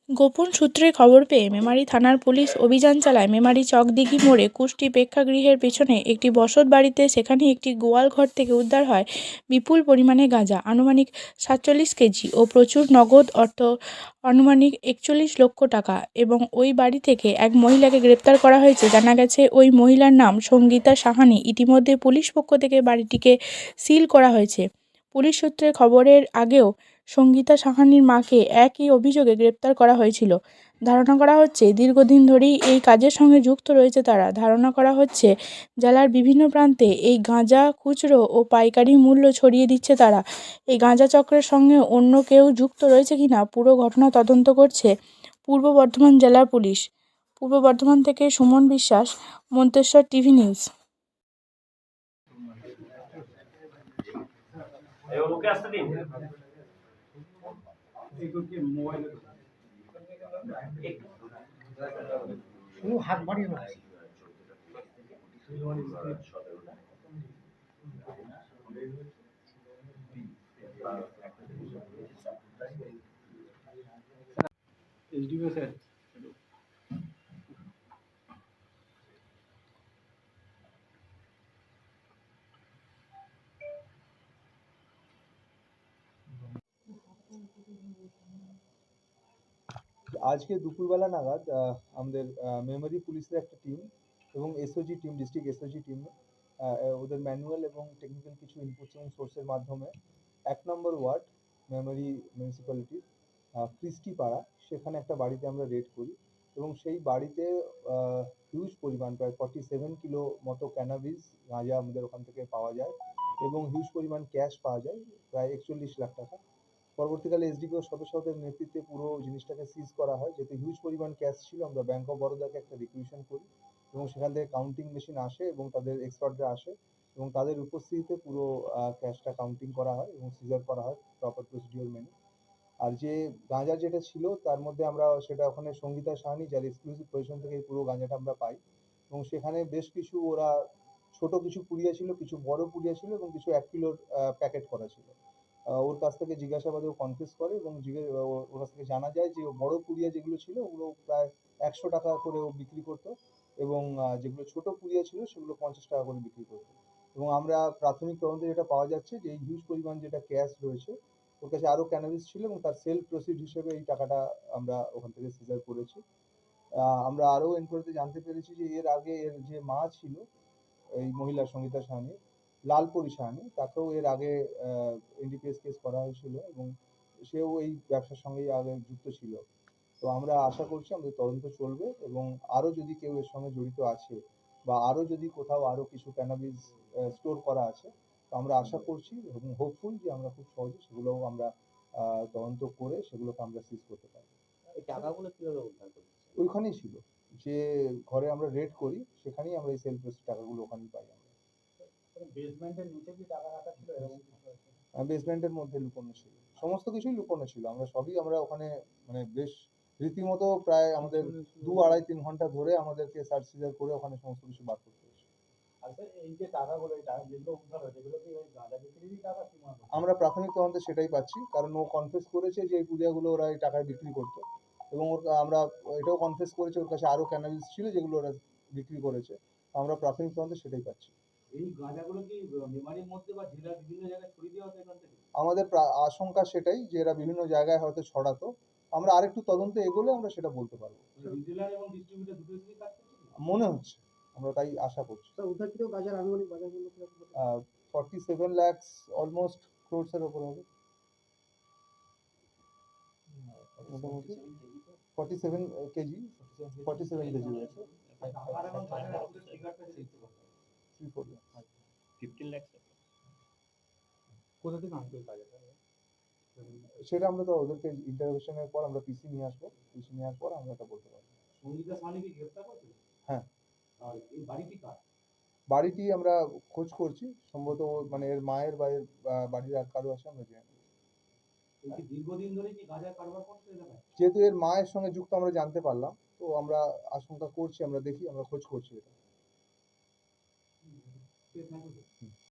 গোপন সূত্রে খবর পেয়ে মেমারি থানার পুলিশ অভিযান চালায় মেমারি চকদিঘি মোড়ে কুষ্টি প্রেক্ষাগৃহের পেছনে একটি বসত বাড়িতে। সেখানে একটি গোয়াল ঘর থেকে উদ্ধার হয় বিপুল পরিমাণে গাঁজা, আনুমানিক 47 কেজি ও প্রচুর নগদ অর্থ, আনুমানিক 41 লক্ষ টাকা। এবং ওই বাড়ি থেকে এক মহিলাকে গ্রেপ্তার করা হয়েছে। জানা গেছে ওই মহিলার নাম সঙ্গীতা সাহানি। ইতিমধ্যে পুলিশ পক্ষ থেকে বাড়িটিকে সিল করা হয়েছে। পুলিশ সূত্রে খবরের আগেও সঙ্গীতা সাহানির মাকে একই অভিযোগে গ্রেপ্তার করা হয়েছিল। ধারণা করা হচ্ছে দীর্ঘদিন ধরেই এই কাজের সঙ্গে যুক্ত রয়েছে তারা। ধারণা করা হচ্ছে জেলার বিভিন্ন প্রান্তে এই গাঁজা খুচরো ও পাইকারি মূল্য ছড়িয়ে দিচ্ছে তারা। এই গাঁজা চক্রের সঙ্গে অন্য কেউ যুক্ত রয়েছে কিনা পুরো ঘটনা তদন্ত করছে পূর্ব বর্ধমান জেলার পুলিশ। পূর্ব বর্ধমান থেকে সুমন বিশ্বাস, মন্তেশ্বর টিভি নিউজ। হাত বাড়িয়ে আজকে দুপুরবেলা নাগাদ আমাদের মেমরি পুলিশের একটা টিম এবং SOG team, district SOG team, ওদের ম্যানুয়াল এবং টেকনিক্যাল কিছু ইনপুটস এবং সোর্সের মাধ্যমে 1 নম্বর ওয়ার্ড মেমরি মিউনিসিপ্যালিটির ক্রিস্টি পাড়া, সেখানে একটা বাড়িতে আমরা রেড করি এবং সেই বাড়িতে হিউজ পরিমাণ প্রায় 47 কিলো মতো ক্যানাবিস গাঁজা আমাদের ওখান থেকে পাওয়া যায় এবং হিউজ পরিমাণ ক্যাশ পাওয়া যায়, প্রায় 41 লাখ টাকা। পরবর্তীকালে এসডিপিও সদস্যদের নেতৃত্বে পুরো জিনিসটাকে সিজ করা হয়। যেহেতু হিউজ পরিমাণ ক্যাশ ছিল, আমরা ব্যাংক অফ বরোদাকে একটা রিকুইজিশন করি এবং সেখান থেকে কাউন্টিং মেশিন আসে এবং তাদের এক্সপার্টরা আসে এবং তাদের উপস্থিতিতে পুরো ক্যাশটা কাউন্টিং করা হয় এবং সিজার করা হয় প্রপার প্রসিডিওর মেনে। আর যে গাঁজা যেটা ছিল তার মধ্যে আমরা সেটা ওখানে সঙ্গীতা সাহানি, যার এক্সক্লুসিভ পজিশন থেকে এই পুরো গাঁজাটা আমরা পাই এবং সেখানে বেশ কিছু ওরা ছোট কিছু পুড়িয়া ছিল, কিছু বড় পুড়িয়া ছিল এবং কিছু 1 কিলোর প্যাকেট করা ছিল। ওর কাছ থেকে জিজ্ঞাসাবাদে ও কনফেস করে এবং ওর কাছ থেকে জানা যায় যে বড় পুড়িয়া যেগুলো ছিল ওগুলো প্রায় 100 টাকা করে ও বিক্রি করতো এবং যেগুলো ছোট পুড়িয়া ছিল সেগুলো 50 টাকা করে বিক্রি করতো। এবং আমরা প্রাথমিক তদন্তে যেটা পাওয়া যাচ্ছে যে এই হিউজ পরিমাণ যেটা ক্যাশ রয়েছে, ওর কাছে আরো ক্যানাবিস ছিল এবং তার সেল প্রসিড হিসেবে এই টাকাটা আমরা ওখান থেকে সিজার করেছি। আমরা আরো এনকোয়ারিতে জানতে পেরেছি যে এর আগে এর যে মা ছিল এই মহিলা সঙ্গীতা সাহানি, লালপরি সাহানি, তাকেও এর আগে এনডিপিএস কেস করা হয়েছিল এবং সেও এই ব্যবসার সঙ্গেই আগে যুক্ত ছিল। তো আমরা আশা করছি আমাদের তদন্ত চলবে এবং আরো যদি কেউ এর সঙ্গে জড়িত আছে বা আরো যদি কোথাও আরো কিছু ক্যানাবিস স্টোর করা আছে, তো আমরা আশা করছি এবং হোপফুল যে আমরা খুব সহজে সেগুলোও আমরা তদন্ত করে সেগুলোকে আমরা সিজ করতে পারবো। এই টাকাগুলো কিভাবে উদ্ধার করছে? ওইখানেই ছিল, যে ঘরে আমরা রেড করি সেখানেই আমরা এই সেল প্রসিড টাকাগুলো ওখানেই পাই আমরা। বেসমেন্টের নিচে কি টাকা রাখা ছিল এরকম কিছু আছে? বেসমেন্টের মধ্যে লুকোনো ছিল, সমস্ত কিছুই লুকোনো ছিল। আমরা সবই আমরা ওখানে মানে বেশ রীতিমতো প্রায় আমাদের 2-2.5-3 ঘন্টা ধরে আমাদেরকে সার্চ সিজার করে ওখানে সমস্ত কিছু বার করতে হয়েছে। আর স্যার এই যে টাকাগুলো, এই টাকা যেগুলো উদ্ধার হয়েছে এগুলো কি ওই গাঁজা বিক্রিরই টাকা কি মনে হয়? আমরা প্রাথমিক তদন্তে সেটাই পাচ্ছি, কারণ ও কনফেস করেছে যে এই পুড়িয়াগুলো ওরা এই টাকায় বিক্রি করতো এবং ওর আমরা এটাও কনফেস করেছে ওর কাছে আরো ক্যানাবিস ছিল যেগুলো ওরা বিক্রি করেছে। আমরা প্রাথমিক তদন্তে সেটাই পাচ্ছি। এই গাঁজাগুলো কি মেমারির মধ্যে বা জেলার বিভিন্ন জায়গায় ছড়িয়ে দেওয়া হতো এখান থেকে? আমাদের আশঙ্কা সেটাই যে এরা বিভিন্ন জায়গায় হয়তো ছড়াতো। আমরা আরেকটু তদন্তে এগোলে আমরা সেটা বলতে পারবো। রিটেলার এবং ডিস্ট্রিবিউটর দুটোই কি কাজ করছে? মনে হচ্ছে, আমরা তাই আশা করছি। স্যার উদ্ধারকৃত গাঁজার আনুমানিক বাজার মূল্য কিরকম হতে পারে? 47 lakhs অলমোস্ট ক্রোডস এর উপর হবে মোটামুটি। 47 কেজি, 47 কেজি হয়েছে। আর এখন বাজারে আপনাদের ফিগারটা দেখতে পাচ্ছেন 3-4 lakhs। 15 লাখ। কোথা থেকে আনতে গাঁজাটা? সেটা আমরা তো ওদেরকে ইন্টারোগেশনের পর আমরা পিসি নিয়ে আসবো, পিসি নেওয়ার পর আমরা এটা বলতে পারবো। সঙ্গীতা সাহানি কি গ্রেফতার করেছে? হ্যাঁ। আর এই বাড়িটি কার? বাড়িটি আমরা খোঁজ করছি, সম্ভবত মানে এর মায়ের বা এর বাড়ির আর কারো আছে আমরা জানি। এই কি দীর্ঘদিন ধরে কি গাঁজার কারবার করছে এলাকায়? যেহেতু এর মায়ের সঙ্গে যুক্ত আমরা জানতে পারলাম, তো আমরা আশঙ্কা করছি, আমরা দেখি, আমরা খোঁজ করছি এটা। Thank you.